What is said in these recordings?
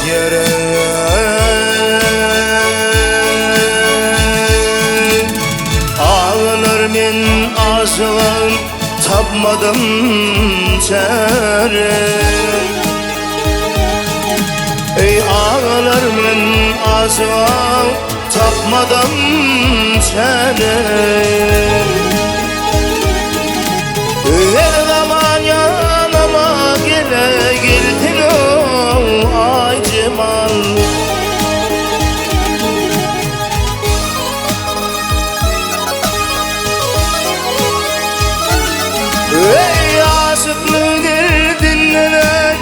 yere. Ağlar men aşığım tapmadım çare. Ey ağlar men aşığım tapmadım çare. Her zaman yanıma geldin o ay Cemal. Ey aşıklı geldin neler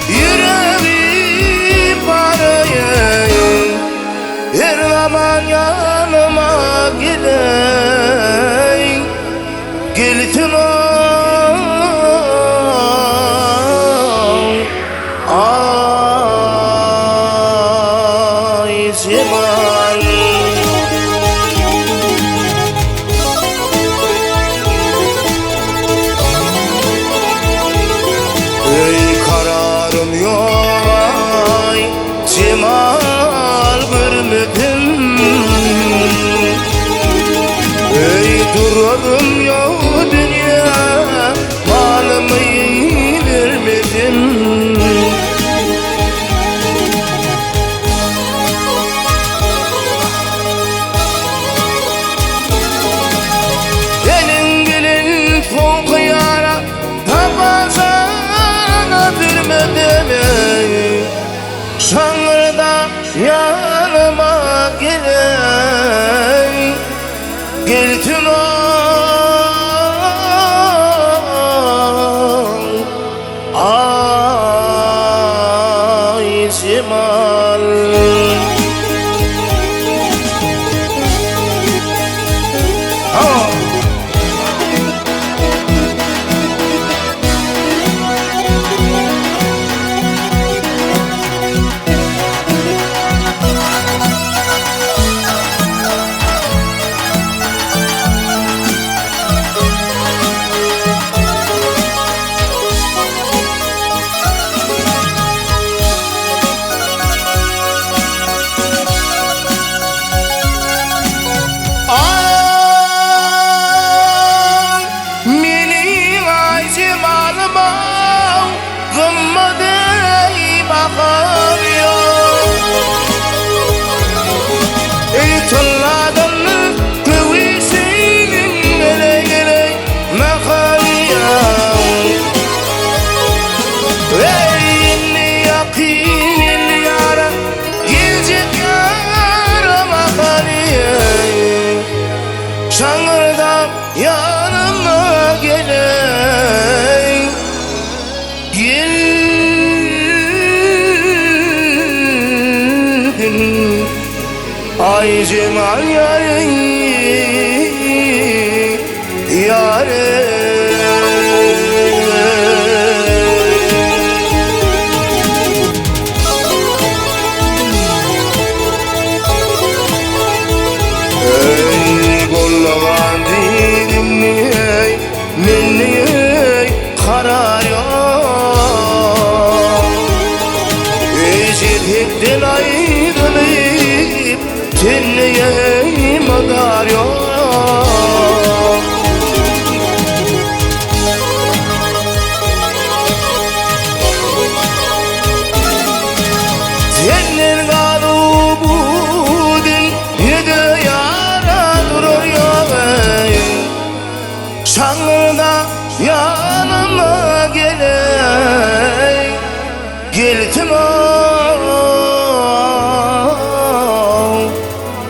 yüreğim parayım. Her zaman yanıma geldin o ay Cemal. Ey kararım yok ay Cemal görmedim. Ey dururum yok dünya malımı vermedim. Elin gelin son kıyara tapazana vermedim. Şangırda yanıma geldin o ay Cemal. Şangırdan yanıma geldin ay Cemal yarim yarim. Gollagan dilini minni kararıyor. Ecilhikten ayrılıp tenleyim adarıyor. Senin galubudun yedi yara duruyor. Şangırda yanıma geldin o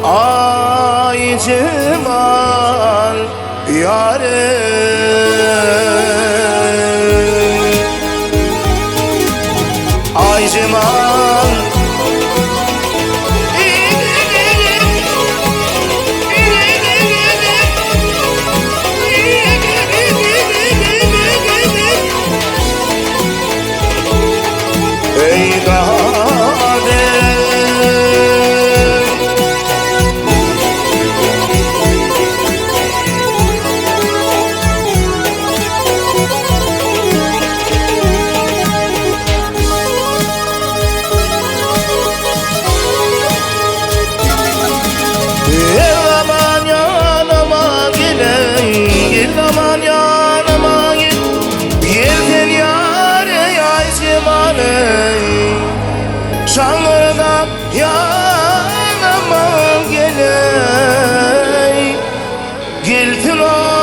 ay Cemal yarim ay Cemal. Ey çağırda yanıma geley. Giltin o